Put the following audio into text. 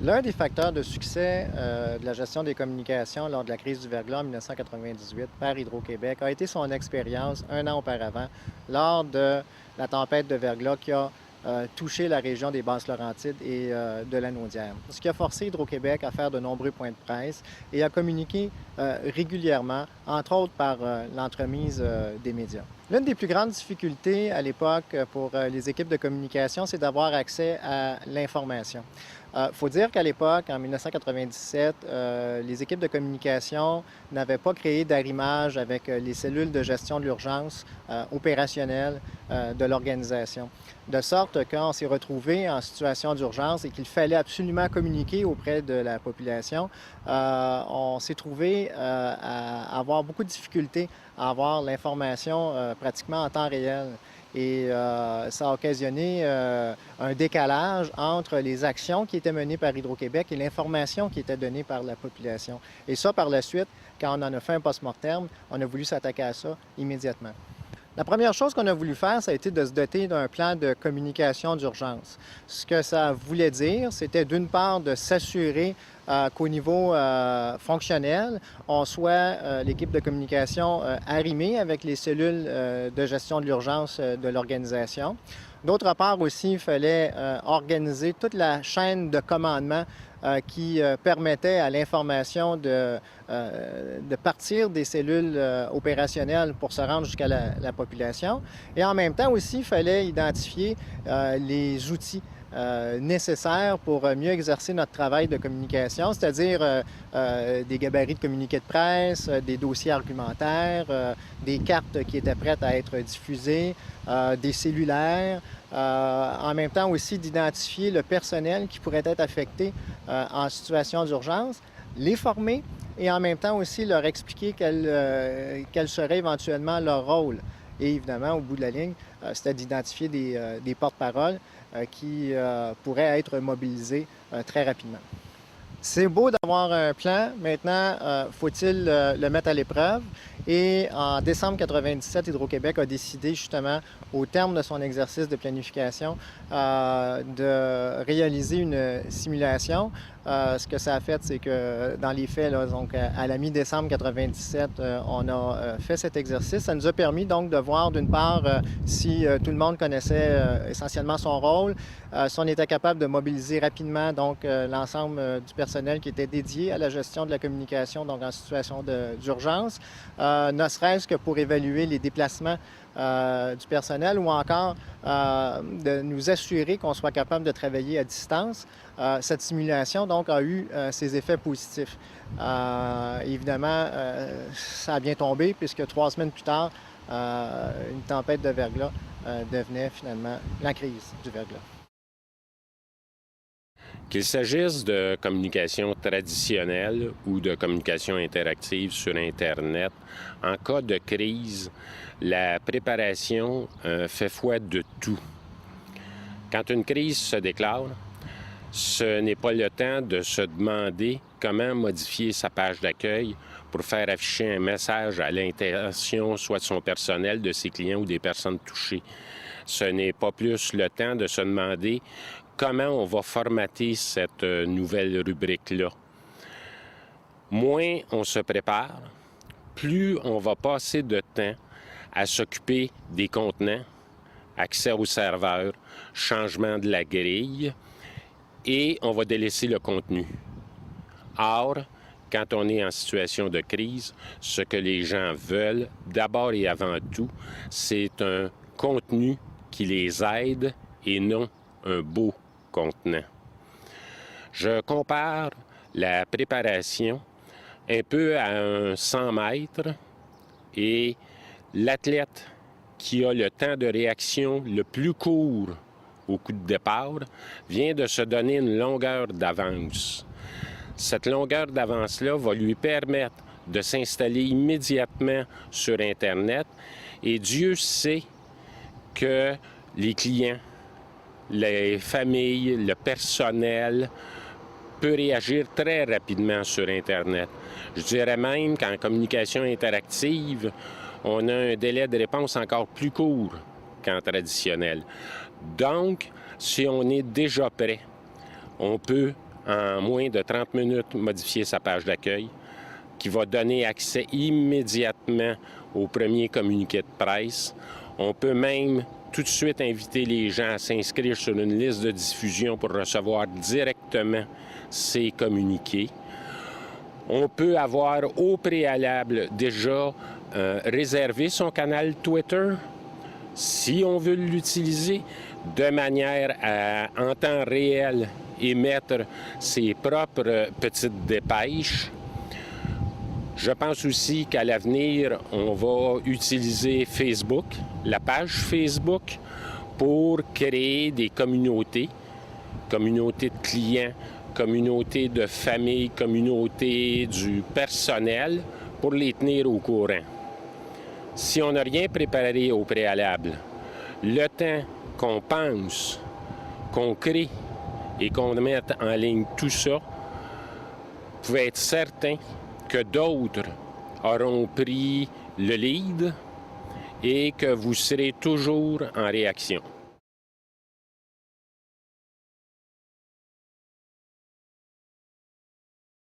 L'un des facteurs de succès de la gestion des communications lors de la crise du verglas en 1998 par Hydro-Québec a été son expérience un an auparavant lors de la tempête de verglas qui a touché la région des Basses-Laurentides et de la Naudière. Ce qui a forcé Hydro-Québec à faire de nombreux points de presse et à communiquer régulièrement, entre autres par l'entremise des médias. L'une des plus grandes difficultés à l'époque pour les équipes de communication, c'est d'avoir accès à l'information. Il faut dire qu'à l'époque, en 1997, les équipes de communication n'avaient pas créé d'arrimage avec les cellules de gestion de l'urgence opérationnelles de l'organisation. De sorte qu'on s'est retrouvé en situation d'urgence et qu'il fallait absolument communiquer auprès de la population. On s'est trouvé à avoir beaucoup de difficultés à avoir l'information pratiquement en temps réel. Et ça a occasionné un décalage entre les actions qui étaient menées par Hydro-Québec et l'information qui était donnée par la population. Et ça, par la suite, quand on en a fait un post-mortem, on a voulu s'attaquer à ça immédiatement. La première chose qu'on a voulu faire, ça a été de se doter d'un plan de communication d'urgence. Ce que ça voulait dire, c'était d'une part de s'assurer qu'au niveau fonctionnel, on soit l'équipe de communication arrimée avec les cellules de gestion de l'urgence de l'organisation. D'autre part aussi, il fallait organiser toute la chaîne de commandement qui permettait à l'information de partir des cellules opérationnelles pour se rendre jusqu'à la population. Et en même temps aussi, il fallait identifier les outils nécessaires pour mieux exercer notre travail de communication, c'est-à-dire des gabarits de communiqués de presse, des dossiers argumentaires, des cartes qui étaient prêtes à être diffusées, des cellulaires, en même temps aussi d'identifier le personnel qui pourrait être affecté en situation d'urgence, les former et en même temps aussi leur expliquer quel serait éventuellement leur rôle. Et évidemment, au bout de la ligne, c'était d'identifier des porte-paroles qui pourraient être mobilisés très rapidement. C'est beau d'avoir un plan. Maintenant, faut-il le mettre à l'épreuve? Et en décembre 1997, Hydro-Québec a décidé justement, au terme de son exercice de planification, de réaliser une simulation. Ce que ça a fait, c'est que dans les faits, là, donc, à la mi-décembre 1997, on a fait cet exercice. Ça nous a permis donc de voir d'une part si tout le monde connaissait essentiellement son rôle, si on était capable de mobiliser rapidement donc l'ensemble du personnel qui était dédié à la gestion de la communication donc en situation d'urgence, ne serait-ce que pour évaluer les déplacements du personnel ou encore de nous assurer qu'on soit capable de travailler à distance. Cette simulation donc a eu ses effets positifs. Évidemment, ça a bien tombé puisque 3 semaines plus tard, une tempête de verglas devenait finalement la crise du verglas. Qu'il s'agisse de communication traditionnelle ou de communication interactive sur Internet, en cas de crise, la préparation fait foi de tout. Quand une crise se déclare, ce n'est pas le temps de se demander comment modifier sa page d'accueil pour faire afficher un message à l'intention soit de son personnel, de ses clients ou des personnes touchées. Ce n'est pas plus le temps de se demander comment on va formater cette nouvelle rubrique-là. Moins on se prépare, plus on va passer de temps à s'occuper des contenants, accès au serveur, changement de la grille, et on va délaisser le contenu. Or, quand on est en situation de crise, ce que les gens veulent, d'abord et avant tout, c'est un contenu qui les aide et non un beau contenant. Je compare la préparation un peu à un 100 mètres et l'athlète qui a le temps de réaction le plus court au coup de départ vient de se donner une longueur d'avance. Cette longueur d'avance-là va lui permettre de s'installer immédiatement sur Internet et Dieu sait que les clients, les familles, le personnel peut réagir très rapidement sur Internet. Je dirais même qu'en communication interactive, on a un délai de réponse encore plus court qu'en traditionnel. Donc, si on est déjà prêt, on peut en moins de 30 minutes, modifier sa page d'accueil, qui va donner accès immédiatement au premier communiqué de presse. On peut même tout de suite inviter les gens à s'inscrire sur une liste de diffusion pour recevoir directement ces communiqués. On peut avoir au préalable déjà réservé son canal Twitter, si on veut l'utiliser, de manière à, en temps réel, émettre ses propres petites dépêches. Je pense aussi qu'à l'avenir, on va utiliser Facebook, la page Facebook, pour créer des communautés de clients, communautés de familles, communautés du personnel, pour les tenir au courant. Si on n'a rien préparé au préalable, le temps qu'on pense, qu'on crée et qu'on mette en ligne tout ça, vous pouvez être certain que d'autres auront pris le lead et que vous serez toujours en réaction.